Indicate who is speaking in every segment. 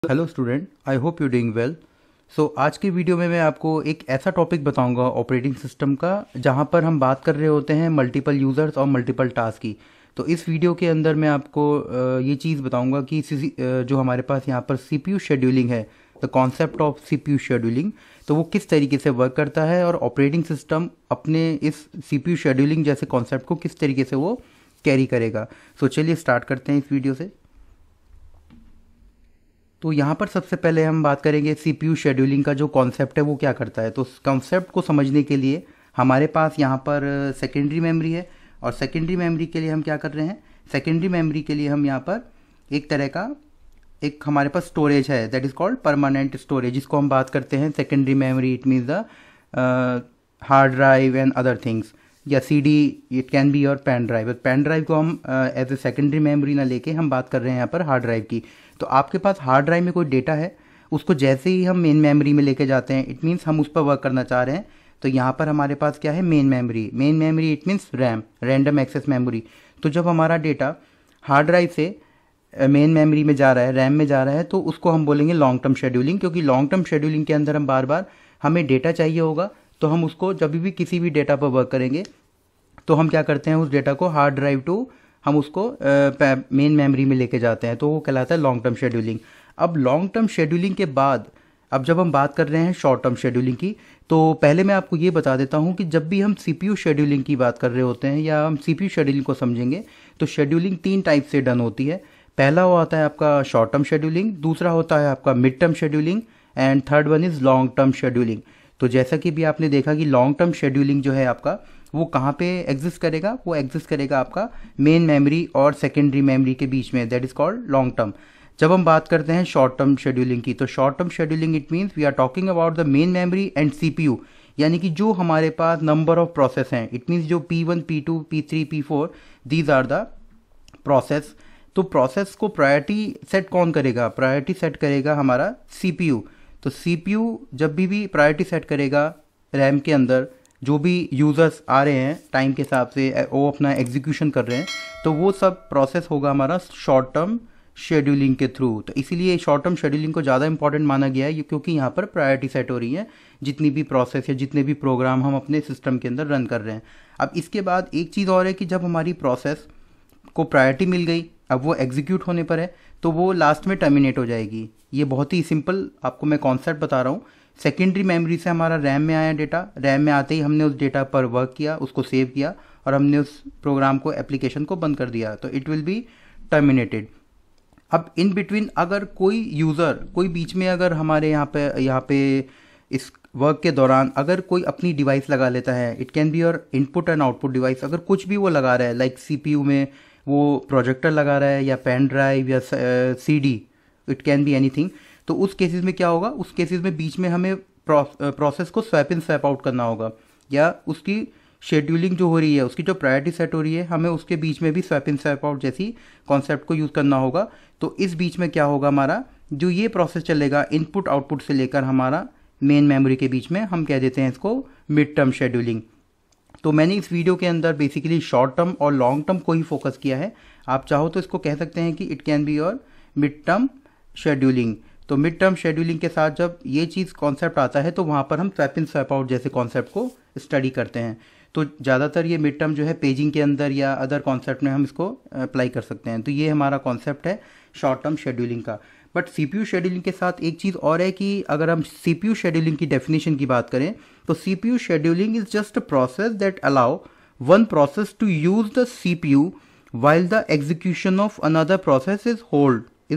Speaker 1: Hello student, I hope you doing well. So आज की video में मैं आपको एक ऐसा टॉपिक बताऊंगा ऑपरेटिंग सिस्टम का जहां पर हम बात कर रहे होते हैं मल्टीपल यूज़र्स और मल्टीपल टास्क की। तो इस वीडियो के अंदर मैं आपको ये चीज़ बताऊंगा कि जो हमारे पास यहाँ पर सीपीयू शेड्यूलिंग है, the concept of CPU scheduling, तो वो किस तरीके से वर्क करता है और ऑपरेटिंग सिस्टम अपने इस सीपीयू शेड्यूलिंग जैसे कॉन्सेप्ट को किस तरीके से वो कैरी करेगा। सो चलिए स्टार्ट करते हैं इस वीडियो से। तो यहाँ पर सबसे पहले हम बात करेंगे सीपीयू शेड्यूलिंग का जो कॉन्सेप्ट है वो क्या करता है। तो उस कॉन्सेप्ट को समझने के लिए हमारे पास यहाँ पर सेकेंडरी मेमोरी है, और सेकेंडरी मेमोरी के लिए हम क्या कर रहे हैं, सेकेंडरी मेमोरी के लिए हम यहाँ पर एक तरह का एक हमारे पास स्टोरेज है, that is called permanent storage, जिसको हम बात करते हैं secondary memory. It means the hard drive and other things, या CD, it can be your pen drive. Pen drive को हम एज ए सेकेंडरी मेमोरी ना लेके हम बात कर रहे हैं यहाँ पर हार्ड ड्राइव की। तो आपके पास हार्ड ड्राइव में कोई डेटा है, उसको जैसे ही हम मेन मेमोरी में लेके जाते हैं, इट मीन्स हम उस पर वर्क करना चाह रहे हैं। तो यहाँ पर हमारे पास क्या है, main memory. Main memory it means RAM, random access memory. तो जब हमारा डेटा हार्ड ड्राइव से मेन मेमोरी में जा रहा है, रैम में जा रहा है, तो उसको हम बोलेंगे लॉन्ग टर्म शेड्यूलिंग। क्योंकि लॉन्ग टर्म शेड्यूलिंग के अंदर हम बार बार हमें डेटा चाहिए होगा, तो हम उसको जब भी किसी भी डेटा पर वर्क करेंगे तो हम क्या करते हैं, उस डेटा को हार्ड ड्राइव टू हम उसको मेन मेमोरी में लेके जाते हैं, तो वो कहलाता है लॉन्ग टर्म शेड्यूलिंग। अब लॉन्ग टर्म शेड्यूलिंग के बाद अब जब हम बात कर रहे हैं शॉर्ट टर्म शेड्यूलिंग की, तो पहले मैं आपको ये बता देता हूँ कि जब भी हम सीपीयू शेड्यूलिंग की बात कर रहे होते हैं या हम सीपीयू शेड्यूलिंग को समझेंगे, तो शेड्यूलिंग 3 टाइप से डन होती है। पहला वो आता है आपका शॉर्ट टर्म शेड्यूलिंग, दूसरा होता है आपका mid term scheduling, and third one is long term scheduling. तो जैसा कि भी आपने देखा कि लॉन्ग टर्म शेड्यूलिंग जो है आपका, वो कहाँ पे एग्जिस्ट करेगा, वो एग्जिस्ट करेगा आपका मेन मेमोरी और सेकेंडरी मेमोरी के बीच में, that is called long term. जब हम बात करते हैं शॉर्ट टर्म शेड्यूलिंग की, तो short term scheduling it means we are talking about the main memory and CPU, यानी कि जो हमारे पास नंबर ऑफ प्रोसेस हैं, इट मीन्स जो P1, P2, P3, P4, these are the process. तो प्रोसेस को प्रायोरिटी सेट कौन करेगा, प्रायोरिटी सेट करेगा हमारा सीपीयू। तो सीपीयू जब भी प्रायोरिटी सेट करेगा रैम के अंदर, जो भी यूज़र्स आ रहे हैं टाइम के हिसाब से वो अपना एग्जीक्यूशन कर रहे हैं, तो वो सब प्रोसेस होगा हमारा शॉर्ट टर्म शेड्यूलिंग के थ्रू। तो इसीलिए शॉर्ट टर्म शेड्यूलिंग को ज़्यादा इंपॉर्टेंट माना गया है, क्योंकि यहाँ पर प्रायोरिटी सेट हो रही है जितनी भी प्रोसेस या जितने भी प्रोग्राम हम अपने सिस्टम के अंदर रन कर रहे हैं। अब इसके बाद एक चीज़ और है कि जब हमारी प्रोसेस को प्रायोरिटी मिल गई, अब वो एग्जीक्यूट होने पर है, तो वो लास्ट में टर्मिनेट हो जाएगी। ये बहुत ही सिंपल आपको मैं कॉन्सेप्ट बता रहा हूँ। सेकेंडरी मेमोरी से हमारा रैम में आया डेटा, रैम में आते ही हमने उस डेटा पर वर्क किया, उसको सेव किया, और हमने उस प्रोग्राम को, एप्लीकेशन को बंद कर दिया, तो इट विल बी टर्मिनेटेड। अब इन बिटवीन अगर कोई यूज़र, कोई बीच में अगर हमारे यहाँ पे इस वर्क के दौरान अगर कोई अपनी डिवाइस लगा लेता है, it can be your input and output device, अगर कुछ भी वो लगा रहा है, लाइक सीपीयू में वो प्रोजेक्टर लगा रहा है, या पेन ड्राइव, या CD, it can be anything, तो उस केसेस में क्या होगा, उस केसेस में बीच में हमें प्रोसेस को स्वैप इन स्वैप आउट करना होगा, या उसकी शेड्यूलिंग जो हो रही है, उसकी जो प्रायोरिटी सेट हो रही है, हमें उसके बीच में भी स्वैप इन स्वैप आउट जैसी कॉन्सेप्ट को यूज़ करना होगा। तो इस बीच में क्या होगा, हमारा जो ये प्रोसेस चलेगा इनपुट आउटपुट से लेकर हमारा मेन मेमोरी के बीच में, हम कह देते हैं इसको मिड टर्म शेड्यूलिंग। तो मैंने इस वीडियो के अंदर बेसिकली शॉर्ट टर्म और लॉन्ग टर्म को ही फोकस किया है। आप चाहो तो इसको कह सकते हैं कि it can be your mid term scheduling. तो मिड टर्म शेड्यूलिंग के साथ जब ये चीज़ कॉन्सेप्ट आता है, तो वहाँ पर हम स्वैप इन स्वैप आउट जैसे कॉन्सेप्ट को स्टडी करते हैं। तो ज़्यादातर ये मिड टर्म जो है पेजिंग के अंदर या अदर कॉन्सेप्ट में हम इसको अप्लाई कर सकते हैं। तो ये हमारा कॉन्सेप्ट है शॉर्ट टर्म शेड्यूलिंग का। बट सीपीयू शेड्यूलिंग के साथ एक चीज़ और है कि अगर हम सीपीयू शेड्यूलिंग की डेफिनेशन की बात करें, तो CPU scheduling is just a process that allow one process to use the CPU while the execution of another process is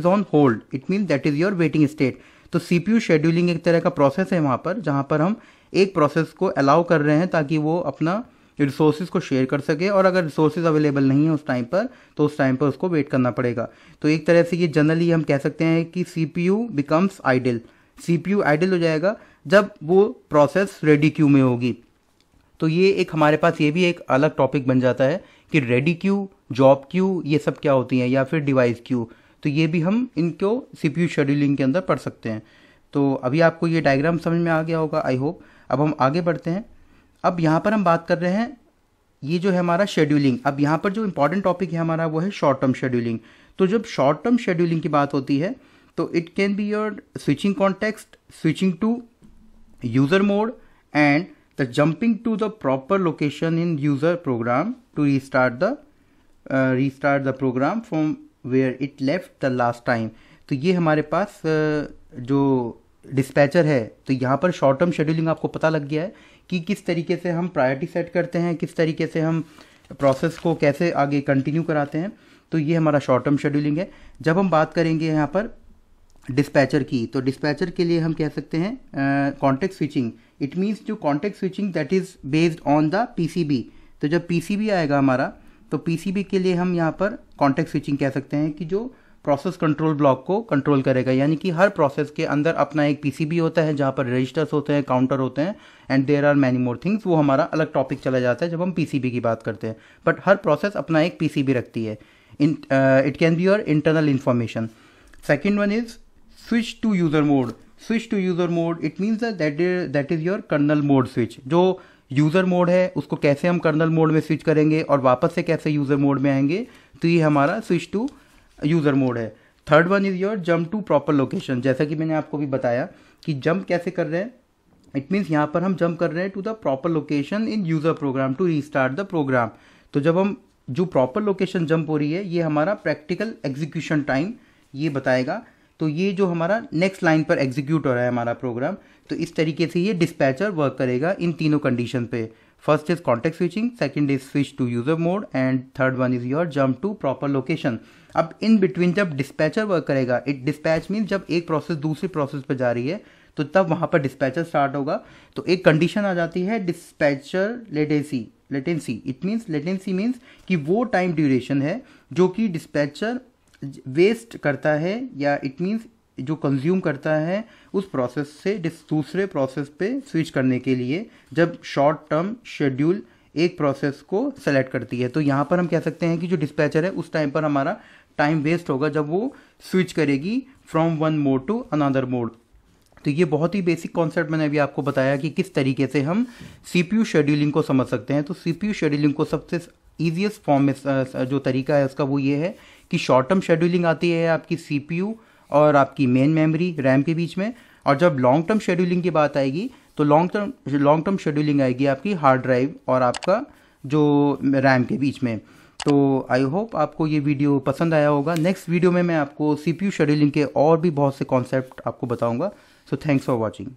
Speaker 1: on hold. It means that is your waiting state. तो CPU scheduling एक तरह का process है वहाँ पर, जहाँ पर हम एक प्रोसेस को अलाउ कर रहे हैं ताकि वो अपना रिसोर्सेज को शेयर कर सके, और अगर रिसोर्सेज अवेलेबल नहीं है उस टाइम पर, तो उस टाइम पर उसको वेट करना पड़ेगा। तो एक तरह से ये जनरली हम कह सकते हैं कि CPU becomes idle. CPU idle हो जाएगा जब वो प्रोसेस रेडी क्यू में होगी। तो ये एक हमारे पास ये भी एक अलग टॉपिक बन जाता है कि रेडी क्यू, जॉब क्यू, ये सब क्या होती हैं, या फिर डिवाइस क्यू। तो ये भी हम इनको सीपीयू शेड्यूलिंग के अंदर पढ़ सकते हैं। तो अभी आपको ये डायग्राम समझ में आ गया होगा, आई होप। अब हम आगे बढ़ते हैं। अब यहाँ पर हम बात कर रहे हैं, ये जो है हमारा शेड्यूलिंग। अब यहाँ पर जो इंपॉर्टेंट टॉपिक है हमारा वो है शॉर्ट टर्म शेड्यूलिंग। तो जब शॉर्ट टर्म शेड्यूलिंग की बात होती है, तो it can be your switching context, switching to user mode, and the jumping to the proper location in user program to restart the program from where it left the last time। तो ये हमारे पास जो dispatcher है, तो यहाँ पर short term scheduling आपको पता लग गया है कि किस तरीके से हम प्रायोरिटी सेट करते हैं, किस तरीके से हम प्रोसेस को कैसे आगे कंटिन्यू कराते हैं। तो ये हमारा शॉर्ट टर्म शेड्यूलिंग है। जब हम बात करेंगे यहाँ पर डिस्पैचर की, तो डिस्पैचर के लिए हम कह सकते हैं कॉन्टेक्स्ट स्विचिंग। इट मीन्स जो context switching that is based on the PCB. तो जब पीसीबी आएगा हमारा, तो पीसीबी के लिए हम यहाँ पर कॉन्टेक्स्ट स्विचिंग कह सकते हैं कि जो प्रोसेस कंट्रोल ब्लॉक को कंट्रोल करेगा। यानी कि हर प्रोसेस के अंदर अपना एक पीसीबी होता है जहाँ पर रजिस्टर्स होते हैं, काउंटर होते हैं, and there are many more things. वो हमारा अलग टॉपिक चला जाता है जब हम पीसीबी की बात करते हैं। बट हर प्रोसेस अपना एक पीसीबी रखती है। It can be your internal information. Second one is switch to user mode. Switch to user mode, it means that is your kernel mode switch. जो यूज़र मोड है उसको कैसे हम kernel mode में स्विच करेंगे और वापस से कैसे यूज़र मोड में आएंगे, तो ये हमारा स्विच टू यूज़र मोड है। Third one is your jump to proper location. जैसा कि मैंने आपको भी बताया कि जंप कैसे कर रहे हैं, इट मीन्स यहाँ पर हम जंप कर रहे हैं to the proper location in user program to restart the program. तो जब हम जो प्रॉपर लोकेशन जंप हो रही है, ये हमारा प्रैक्टिकल एग्जीक्यूशन टाइम ये बताएगा। तो ये जो हमारा नेक्स्ट लाइन पर एग्जीक्यूट हो रहा है हमारा प्रोग्राम, तो इस तरीके से ये डिस्पैचर वर्क करेगा इन तीनों कंडीशन पे। First is context switching, second is switch to user mode, and third one is your jump to proper location. अब इन बिटवीन जब डिस्पैचर वर्क करेगा, इट डिस्पैच मीन्स जब एक प्रोसेस दूसरी प्रोसेस पे जा रही है, तो तब वहाँ पर डिस्पैचर स्टार्ट होगा। तो एक कंडीशन आ जाती है dispatcher latency. It means latency means कि वो टाइम ड्यूरेशन है जो कि डिस्पैचर वेस्ट करता है, या इट मीन्स जो कंज्यूम करता है उस प्रोसेस से दूसरे प्रोसेस पे स्विच करने के लिए, जब शॉर्ट टर्म शेड्यूल एक प्रोसेस को सेलेक्ट करती है। तो यहाँ पर हम कह सकते हैं कि जो डिस्पैचर है उस टाइम पर हमारा टाइम वेस्ट होगा जब वो स्विच करेगी from one mode to another mode. तो ये बहुत ही बेसिक कॉन्सेप्ट मैंने अभी आपको बताया कि किस तरीके से हम सीपीयू शेड्यूलिंग को समझ सकते हैं। तो सीपीयू शेड्यूलिंग को सबसे ईजीएस्ट फॉर्म में जो तरीका है उसका वो ये है कि शॉर्ट टर्म शेड्यूलिंग आती है आपकी सीपीयू और आपकी मेन मेमोरी रैम के बीच में, और जब लॉन्ग टर्म शेड्यूलिंग की बात आएगी तो लॉन्ग टर्म शेड्यूलिंग आएगी आपकी हार्ड ड्राइव और आपका जो रैम के बीच में। तो आई होप आपको ये वीडियो पसंद आया होगा। नेक्स्ट वीडियो में मैं आपको सीपीयू शेड्यूलिंग के और भी बहुत से कॉन्सेप्ट आपको बताऊंगा। So thanks for watching.